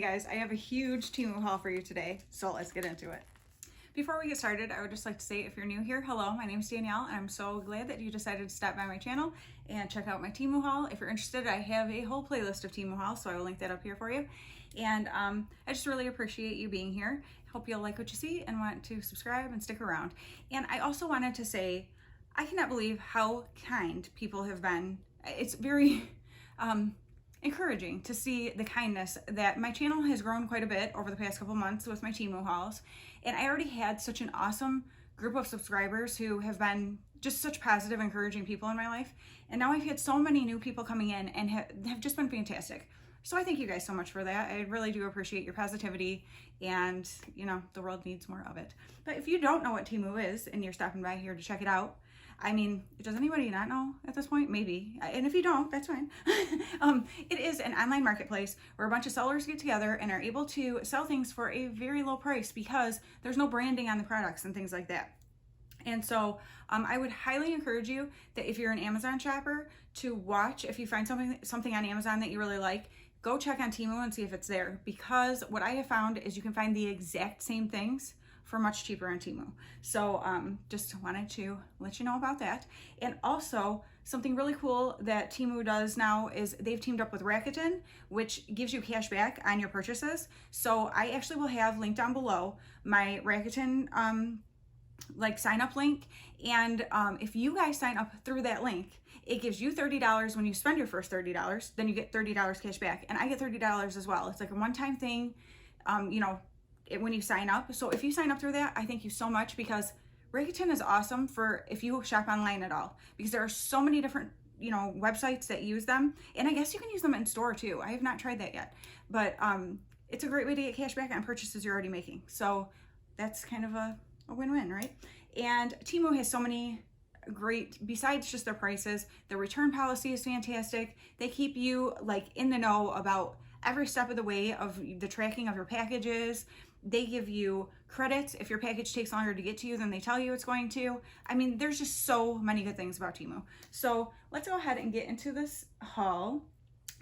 Hey guys, I have a huge Teemu haul for you today, so let's get into it. Before we get started, I would just like to say if you're new here, hello, my name is Danielle, and I'm so glad that you decided to stop by my channel and check out my Teemu haul. If you're interested, I have a whole playlist of Teemu hauls, so I will link that up here for you. And I just really appreciate you being here. Hope you'll like what you see and want to subscribe and stick around. And I also wanted to say, I cannot believe how kind people have been. It's very encouraging to see the kindness that my channel has grown quite a bit over the past couple months with my Teemu hauls. And I already had such an awesome group of subscribers who have been just such positive, encouraging people in my life. And now I've had so many new people coming in and have just been fantastic. So I thank you guys so much for that. I really do appreciate your positivity, and you know, the world needs more of it. But if you don't know what Teemu is and you're stopping by here to check it out, I mean, does anybody not know at this point? Maybe. And if you don't, that's fine. It is an online marketplace where a bunch of sellers get together and are able to sell things for a very low price because there's no branding on the products and things like that. And so I would highly encourage you that if you're an Amazon shopper to watch, if you find something on Amazon that you really like, go check on Teemu and see if it's there, because what I have found is you can find the exact same things for much cheaper on Teemu. So just wanted to let you know about that. And also something really cool that Teemu does now is they've teamed up with Rakuten, which gives you cash back on your purchases. So I actually will have linked down below my Rakuten like sign up link. And if you guys sign up through that link, it gives you $30 when you spend your first $30, then you get $30 cash back. And I get $30 as well. It's like a one-time thing, you know, when you sign up. So if you sign up through that, I thank you so much, because Rakuten is awesome for if you shop online at all, because there are so many different, you know, websites that use them. And I guess you can use them in store too. I have not tried that yet, but it's a great way to get cash back on purchases you're already making. So that's kind of a win-win, right? And Teemu has so many great, besides just their prices, their return policy is fantastic. They keep you like in the know about every step of the way of the tracking of your packages. They give you credits if your package takes longer to get to you than they tell you it's going to. I mean, there's just so many good things about Teemu. So let's go ahead and get into this haul.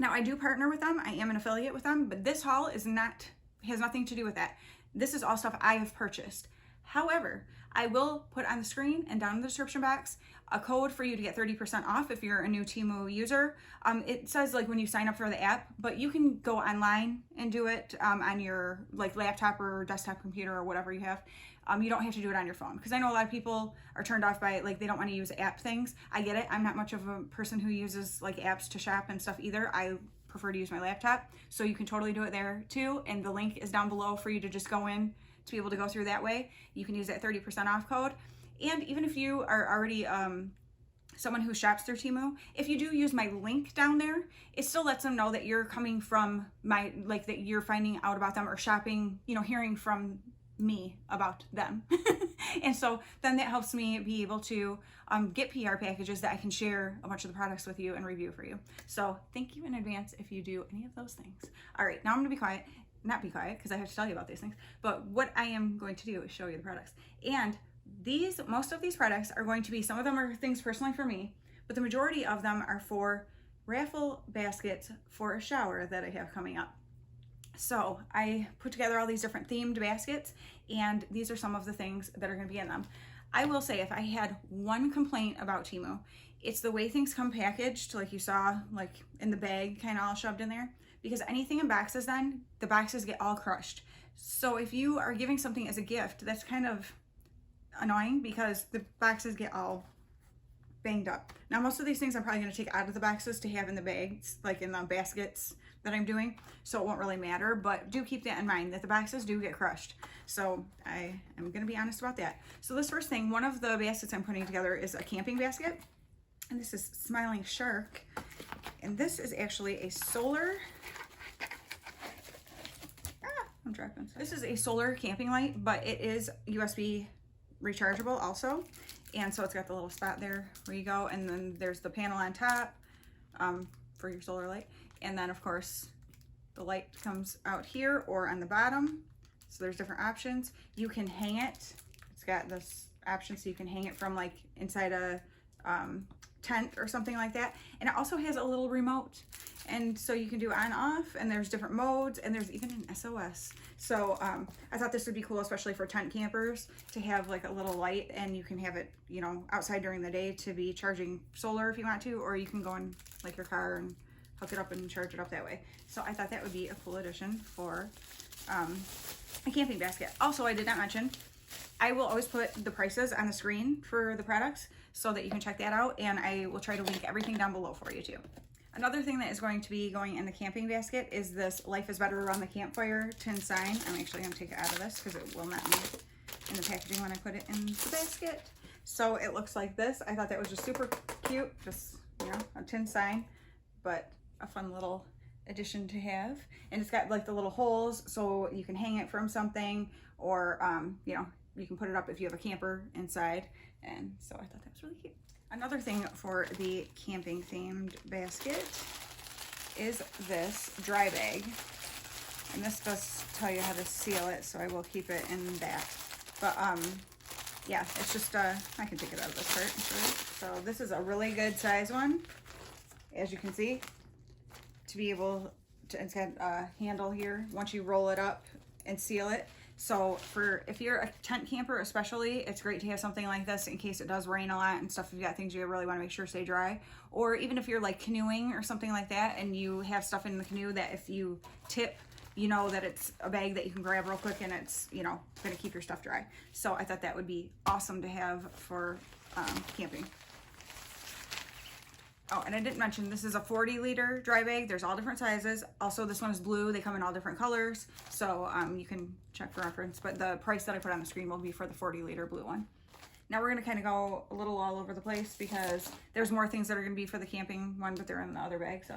Now, I do partner with them. I am an affiliate with them, but this haul has nothing to do with that. This is all stuff I have purchased. However, I will put on the screen and down in the description box a code for you to get 30% off if you're a new Teemu user. It says like when you sign up for the app, but you can go online and do it on your like laptop or desktop computer or whatever you have. You don't have to do it on your phone, because I know a lot of people are turned off by like they don't want to use app things. I get it. I'm not much of a person who uses like apps to shop and stuff either. I prefer to use my laptop, so you can totally do it there too. And the link is down below for you to just go in to be able to go through that way. You can use that 30% off code. And even if you are already someone who shops through Teemu, if you do use my link down there, it still lets them know that you're coming from my, like that you're finding out about them or shopping, you know, hearing from me about them. And so then that helps me be able to get PR packages that I can share a bunch of the products with you and review for you. So thank you in advance if you do any of those things. All right, now I'm gonna be quiet. Not be quiet, because I have to tell you about these things, but what I am going to do is show you the products. And most of these products are going to be, some of them are things personally for me, but the majority of them are for raffle baskets for a shower that I have coming up. So I put together all these different themed baskets, and these are some of the things that are going to be in them. I will say, if I had one complaint about Teemu, it's the way things come packaged, like you saw, like in the bag, kind of all shoved in there. Because anything in boxes, then the boxes get all crushed. So if you are giving something as a gift, that's kind of annoying, because the boxes get all banged up. Now, most of these things I'm probably going to take out of the boxes to have in the bags, like in the baskets that I'm doing, so it won't really matter, but do keep that in mind that the boxes do get crushed. So I am going to be honest about that. So this first thing, one of the baskets I'm putting together is a camping basket, and this is Smiling Shark, and this is actually a solar, I'm dropping. This is a solar camping light, but it is USB rechargeable also. And so it's got the little spot there where you go, and then there's the panel on top for your solar light. And then of course the light comes out here or on the bottom. So there's different options. You can hang it. It's got this option so you can hang it from like inside a tent or something like that. And it also has a little remote. And so you can do on off, and there's different modes, and there's even an SOS. So I thought this would be cool, especially for tent campers, to have like a little light, and you can have it, you know, outside during the day to be charging solar if you want to, or you can go in like your car and hook it up and charge it up that way. So I thought that would be a cool addition for a camping basket. Also, I did not mention, I will always put the prices on the screen for the products so that you can check that out, and I will try to link everything down below for you too. Another thing that is going to be going in the camping basket is this Life is Better Around the Campfire tin sign. I'm actually going to take it out of this because it will not be in the packaging when I put it in the basket. So it looks like this. I thought that was just super cute. Just, you know, a tin sign, but a fun little addition to have. And it's got like the little holes so you can hang it from something, or, you know, you can put it up if you have a camper inside. And so I thought that was really cute. Another thing for the camping themed basket is this dry bag. And this does tell you how to seal it, so I will keep it in that. But yeah, it's just, I can take it out of this part and show you. So this is a really good size one, as you can see, to be able to, it's got a handle here once you roll it up and seal it. So for, if you're a tent camper especially, it's great to have something like this in case it does rain a lot and stuff. If you've got things you really want to make sure stay dry, or even if you're like canoeing or something like that and you have stuff in the canoe that if you tip, you know that it's a bag that you can grab real quick and it's, you know, going to keep your stuff dry. So I thought that would be awesome to have for camping. Oh, and I didn't mention, this is a 40-liter dry bag. There's all different sizes. Also, this one is blue. They come in all different colors. So you can check for reference. But the price that I put on the screen will be for the 40-liter blue one. Now we're going to kind of go a little all over the place because there's more things that are going to be for the camping one, but they're in the other bag. So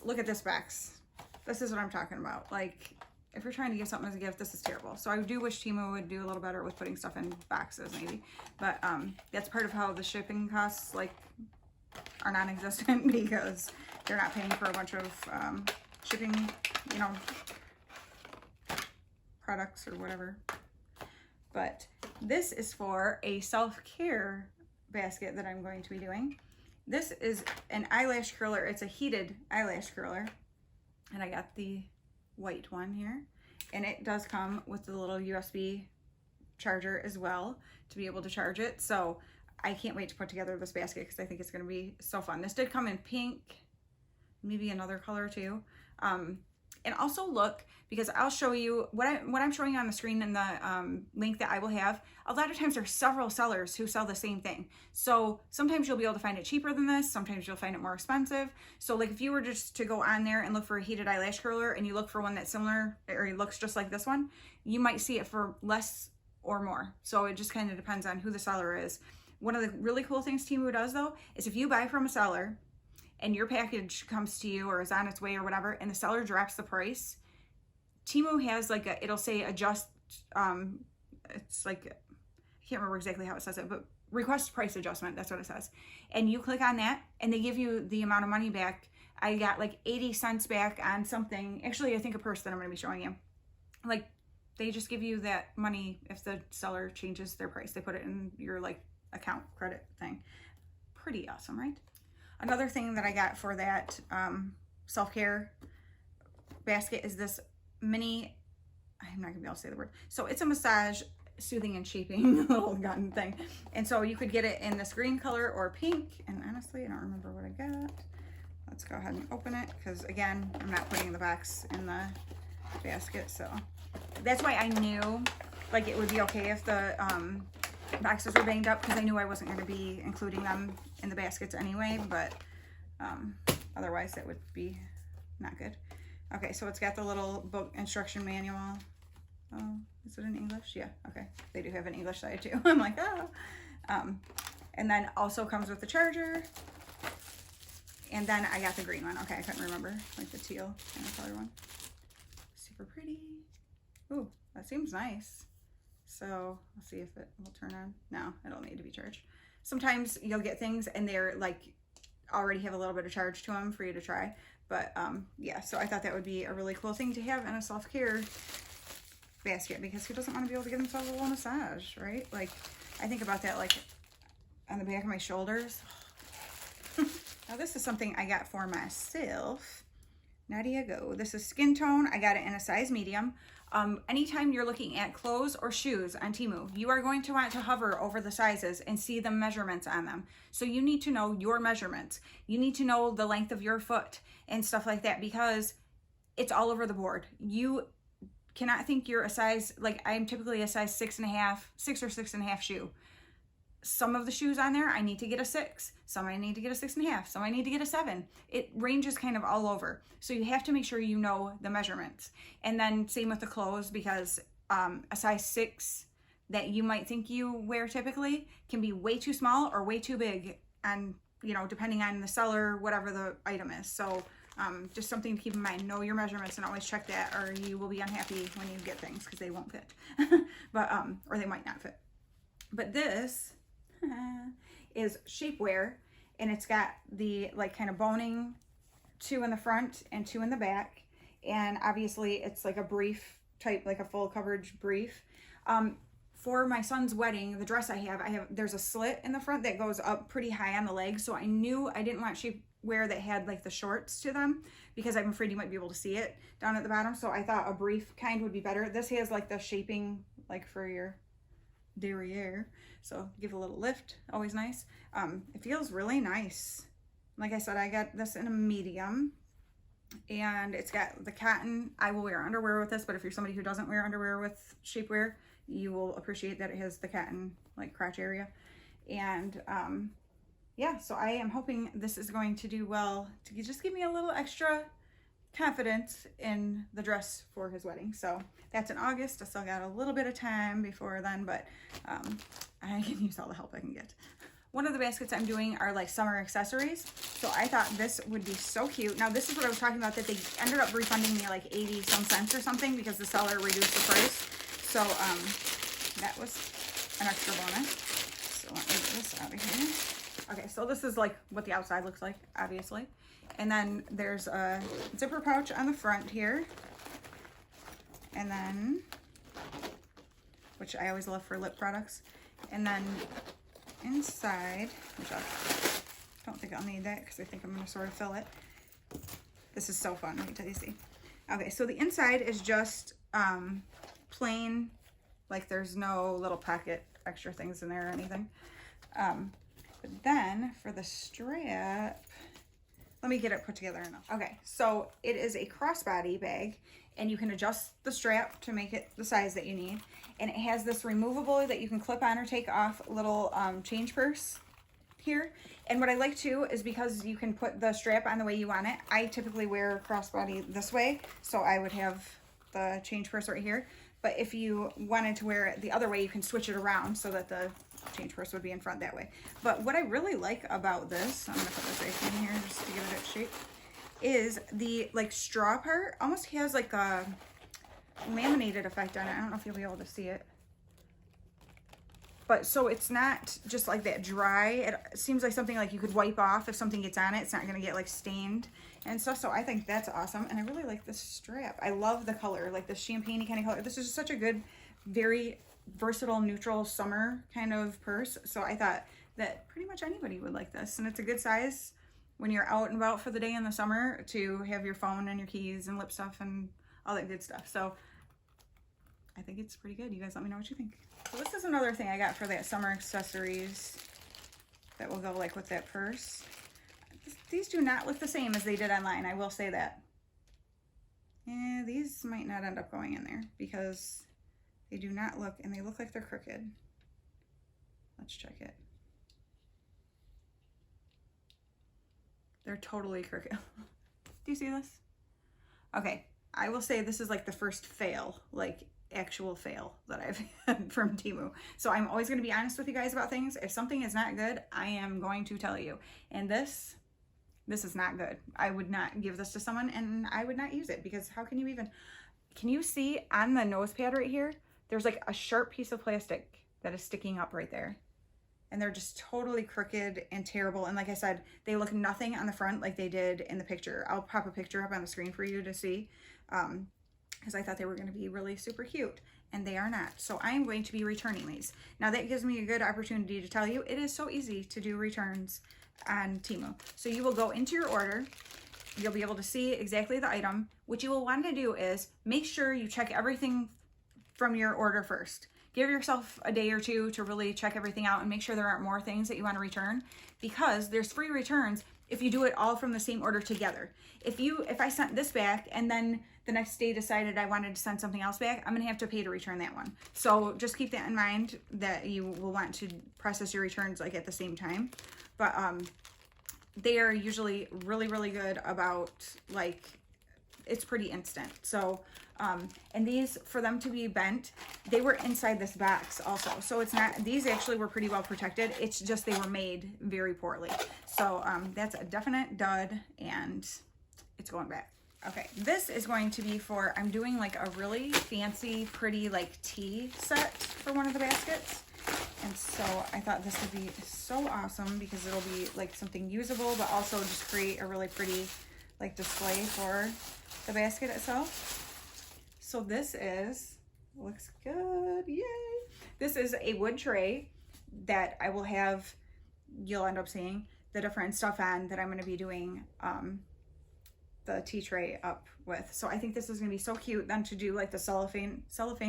look at this box. This is what I'm talking about. Like, if you're trying to give something as a gift, this is terrible. So I do wish Teemu would do a little better with putting stuff in boxes maybe. But that's part of how the shipping costs, like, are non-existent because they're not paying for a bunch of shipping, you know, products or whatever. But this is for a self-care basket that I'm going to be doing. This is an eyelash curler. It's a heated eyelash curler, and I got the white one here, and it does come with the little USB charger as well to be able to charge it. So I can't wait to put together this basket because I think it's going to be so fun. This did come in pink, maybe another color too. And also look, because I'll show you what I'm showing you on the screen in the link that I will have. A lot of times there's several sellers who sell the same thing. So sometimes you'll be able to find it cheaper than this. Sometimes you'll find it more expensive. So like if you were just to go on there and look for a heated eyelash curler and you look for one that's similar or it looks just like this one, you might see it for less or more. So it just kind of depends on who the seller is. One of the really cool things Teemu does though, is if you buy from a seller and your package comes to you or is on its way or whatever, and the seller drops the price, Teemu has like it'll say adjust, it's like, I can't remember exactly how it says it, but request price adjustment, that's what it says. And you click on that and they give you the amount of money back. I got like 80 cents back on something. Actually, I think a purse that I'm gonna be showing you. Like they just give you that money if the seller changes their price. They put it in your like account credit thing. Pretty awesome, right? Another thing that I got for that self-care basket is this mini, I'm not gonna be able to say the word. So it's a massage, soothing and shaping little gun thing. And so you could get it in this green color or pink. And honestly, I don't remember what I got. Let's go ahead and open it because again, I'm not putting the box in the basket. So that's why I knew like it would be okay if the boxes were banged up, because I knew I wasn't going to be including them in the baskets anyway, but otherwise that would be not good. Okay, so it's got the little book instruction manual. Oh, is it in English? Yeah, okay. They do have an English side too. I'm like, oh. And then also comes with the charger. And then I got the green one. Okay, I couldn't remember, like the teal kind of color one. Super pretty. Ooh, that seems nice. So let's see if it will turn on. No, it'll need to be charged. Sometimes you'll get things and they're like already have a little bit of charge to them for you to try. But yeah, so I thought that would be a really cool thing to have in a self-care basket, because who doesn't want to be able to give themselves a little massage, right? Like I think about that, like on the back of my shoulders. Now this is something I got for myself. Nadia Go. This is skin tone. I got it in a size medium. Anytime you're looking at clothes or shoes on Temu, you are going to want to hover over the sizes and see the measurements on them. So you need to know your measurements. You need to know the length of your foot and stuff like that, because it's all over the board. You cannot think you're a size, like I'm typically a size 6.5, 6 or 6.5 shoe. Some of the shoes on there, I need to get a 6. Some I need to get a 6.5. Some I need to get a 7. It ranges kind of all over. So you have to make sure you know the measurements. And then same with the clothes, because a size 6 that you might think you wear typically can be way too small or way too big, and you know, depending on the seller, whatever the item is. So just something to keep in mind. Know your measurements and always check that, or you will be unhappy when you get things because they won't fit. But or they might not fit. But this is Shapewear, and it's got the like kind of boning, 2 in the front and 2 in the back, and obviously it's like a brief type, like a full coverage brief. For my son's wedding, the dress I have there's a slit in the front that goes up pretty high on the legs, so I knew I didn't want shapewear that had like the shorts to them, because I'm afraid you might be able to see it down at the bottom. So I thought a brief kind would be better. This has like the shaping like for your derriere, so give a little lift, always nice. It feels really nice. Like I said, I got this in a medium, and it's got the cotton. I will wear underwear with this, but if you're somebody who doesn't wear underwear with shapewear, you will appreciate that it has the cotton like crotch area. And yeah, so I am hoping this is going to do well to just give me a little extra confidence in the dress for his wedding. So that's in August. I still got a little bit of time before then, but I can use all the help I can get. One of the baskets I'm doing are like summer accessories, so I thought this would be so cute. Now this is what I was talking about, that they ended up refunding me like 80 some cents or something because the seller reduced the price. So that was an extra bonus. So let me get this out of here. Okay, so this is like what the outside looks like, obviously. And then there's a zipper pouch on the front here. And then, which I always love for lip products. And then inside, which I don't think I'll need that because I think I'm going to sort of fill it. This is so fun. Let me tell you, see. Okay, so the inside is just plain, like there's no little pocket extra things in there or anything. But then for the strap, let me get it put together enough. Okay, so it is a crossbody bag, and you can adjust the strap to make it the size that you need. And it has this removable that you can clip on or take off little change purse here. And what I like too is because you can put the strap on the way you want it. I typically wear crossbody this way, so I would have the change purse right here. But if you wanted to wear it the other way, you can switch it around so that the change purse would be in front that way. But what I really like about this, I'm gonna put this right in here just to give it its shape, is the like straw part almost has like a laminated effect on it. I don't know if you'll be able to see it. But so it's not just like that dry. It seems like something like you could wipe off if something gets on it. It's not gonna get like stained and stuff. So I think that's awesome. And I really like this strap. I love the color, like the champagne-y kind of color. This is just such a good, very versatile, neutral summer kind of purse. So I thought that pretty much anybody would like this. And it's a good size when you're out and about for the day in the summer to have your phone and your keys and lip stuff and all that good stuff. So I think it's pretty good. You guys let me know what you think. So this is another thing I got for that summer accessories that will go like with that purse. These do not look the same as they did online, I will say that. Yeah, these might not end up going in there because they do not look, and they look like they're crooked. Let's check it. They're totally crooked. Do you see this? Okay, I will say this is like the first fail, like actual fail that I've had from Teemu. So I'm always going to be honest with you guys about things. If something is not good, I am going to tell you. And this is not good. I would not give this to someone, and I would not use it, because how can you even, can you see on the nose pad right here, there's like a sharp piece of plastic that is sticking up right there. And they're just totally crooked and terrible. And like I said, they look nothing on the front like they did in the picture. I'll pop a picture up on the screen for you to see, because I thought they were going to be really super cute. and they are not. So I am going to be returning these. Now that gives me a good opportunity to tell you, it is so easy to do returns on Teemu. So you will go into your order, you'll be able to see exactly the item. What you will want to do is make sure you check everything from your order first. Give yourself a day or two to really check everything out and make sure there aren't more things that you want to return, because there's free returns if you do it all from the same order together. If I sent this back and then the next day decided I wanted to send something else back, I'm gonna have to pay to return that one. So just keep that in mind, that you will want to process your returns like at the same time. But they are usually really, really good about, like, it's pretty instant. So and these, for them to be bent, they were inside this box also. So it's not, these actually were pretty well protected. It's just they were made very poorly. So that's a definite dud, and it's going back. Okay, this is going to be for, I'm doing like a really fancy, pretty like tea set for one of the baskets. And so I thought this would be so awesome because it'll be like something usable, but also just create a really pretty like display for the basket itself. So this is, looks good, yay. This is a wood tray that I will have, you'll end up seeing the different stuff on that I'm gonna be doing the tea tray up with. So I think this is gonna be so cute then to do like the cellophane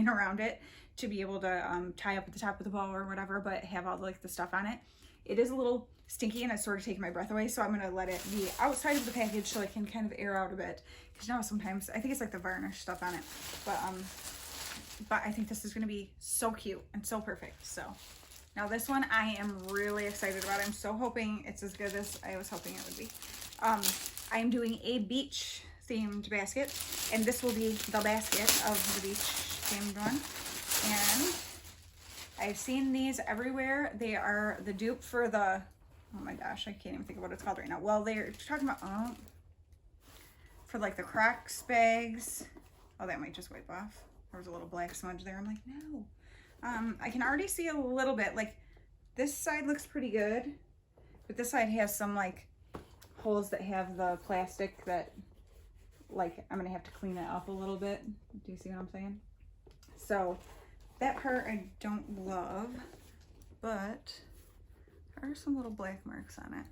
around it, to be able to tie up at the top of the bowl or whatever, but have all like the stuff on it. It is a little stinky and it's sort of taking my breath away, so I'm gonna let it be outside of the package so it can kind of air out a bit. Because you know, sometimes I think it's like the varnish stuff on it, but I think this is gonna be so cute and so perfect. So now this one I am really excited about. I'm so hoping it's as good as I was hoping it would be. I am doing a beach themed basket, and this will be the basket of the beach themed one. And I've seen these everywhere. They are the dupe for the, oh my gosh, I can't even think of what it's called right now. Well, they're talking about, for like the Crocs bags. Oh, that might just wipe off. There was a little black smudge there. I'm like, no. I can already see a little bit, like this side looks pretty good, but this side has some like holes that have the plastic that, like, I'm gonna have to clean it up a little bit. Do you see what I'm saying? So that part I don't love, but there are some little black marks on it.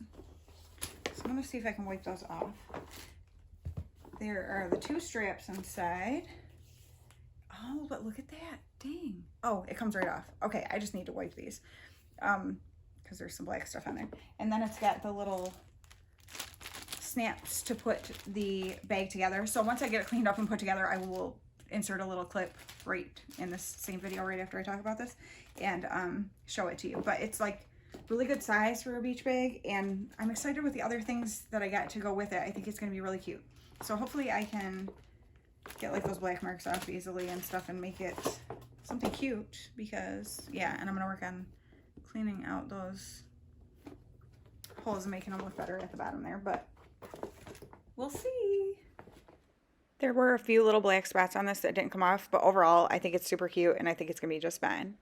So I'm gonna see if I can wipe those off. There are the two straps inside. Oh, but look at that, dang. Oh, it comes right off. Okay, I just need to wipe these because there's some black stuff on there. And then it's got the little snaps to put the bag together. So once I get it cleaned up and put together, I will insert a little clip right in this same video right after I talk about this and show it to you. But it's like really good size for a beach bag, and I'm excited with the other things that I got to go with it. I think it's gonna be really cute. So hopefully I can get like those black marks off easily and stuff and make it something cute, because yeah, and I'm gonna work on cleaning out those holes and making them look better at the bottom there, but we'll see. There were a few little black spots on this that didn't come off, but overall I think it's super cute and I think it's gonna be just fine.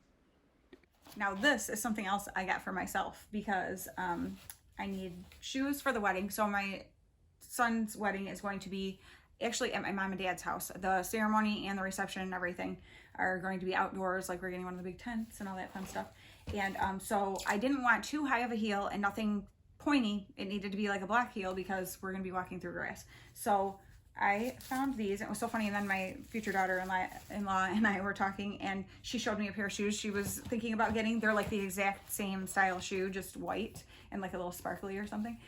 Now this is something else I got for myself because I need shoes for the wedding. So my son's wedding is going to be actually at my mom and dad's house. The ceremony and the reception and everything are going to be outdoors, like we're getting one of the big tents and all that fun stuff. And so I didn't want too high of a heel and nothing pointy. It needed to be like a black heel because we're gonna be walking through grass. So I found these. It was so funny. And then my future daughter-in-law and I were talking, and she showed me a pair of shoes she was thinking about getting. They're like the exact same style shoe, just white and like a little sparkly or something.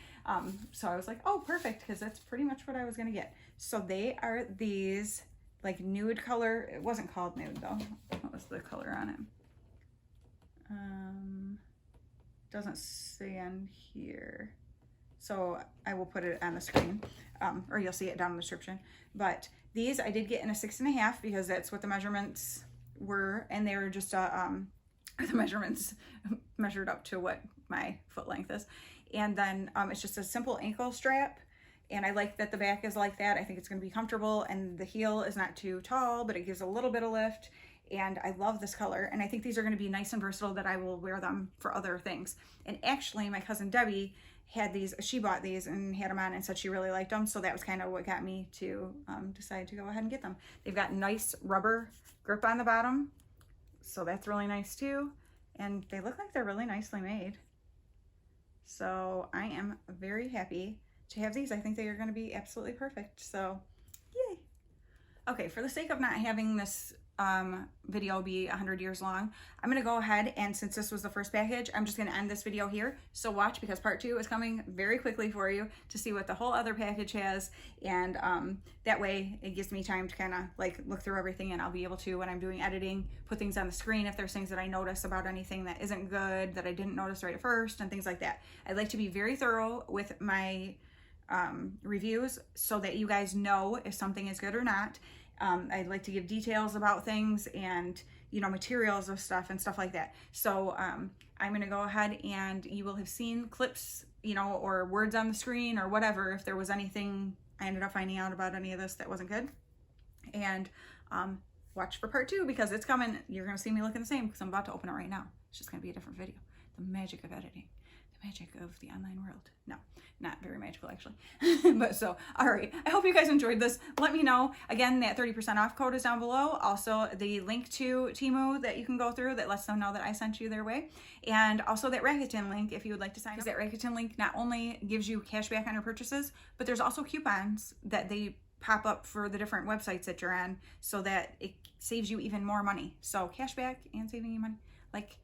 So I was like, oh, perfect, because that's pretty much what I was gonna get. So they are these like nude color. It wasn't called nude though. What was the color on it? Doesn't say on here. So I will put it on the screen, or you'll see it down in the description. But these I did get in a 6.5 because that's what the measurements were, and they were just the measurements measured up to what my foot length is. And then it's just a simple ankle strap, and I like that the back is like that. I think it's going to be comfortable, and the heel is not too tall, but it gives a little bit of lift. and I love this color, and I think these are going to be nice and versatile that I will wear them for other things. And actually my cousin Debbie had these, she bought these and had them on and said she really liked them, so that was kind of what got me to decide to go ahead and get them. They've got nice rubber grip on the bottom, so that's really nice too, and they look like they're really nicely made. So I am very happy to have these. I think they are going to be absolutely perfect, so yay. Okay, for the sake of not having this video be 100 years long, I'm gonna go ahead, and since this was the first package, I'm just gonna end this video here. So watch, because part 2 is coming very quickly for you to see what the whole other package has, and that way it gives me time to kind of like look through everything, and I'll be able to, when I'm doing editing, put things on the screen if there's things that I notice about anything that isn't good, that I didn't notice right at first, and things like that. I like to be very thorough with my reviews so that you guys know if something is good or not. I'd like to give details about things and, you know, materials of stuff and stuff like that. So I'm going to go ahead, and you will have seen clips, you know, or words on the screen or whatever, if there was anything I ended up finding out about any of this that wasn't good. And watch for part 2, because it's coming. You're going to see me looking the same, because I'm about to open it right now. It's just going to be a different video. The magic of editing. Magic of the online world. No, not very magical actually. But so, all right, I hope you guys enjoyed this. Let me know. Again, that 30% off code is down below. Also the link to Teemu that you can go through that lets them know that I sent you their way. And also that Rakuten link if you would like to sign up. That Rakuten link not only gives you cash back on your purchases, but there's also coupons that they pop up for the different websites that you're on, so that it saves you even more money. So cash back and saving you money. Like,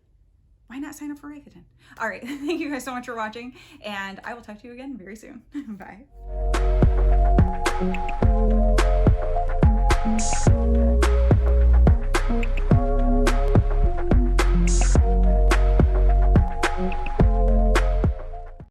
why not sign up for Rakuten? All right, thank you guys so much for watching, and I will talk to you again very soon. Bye.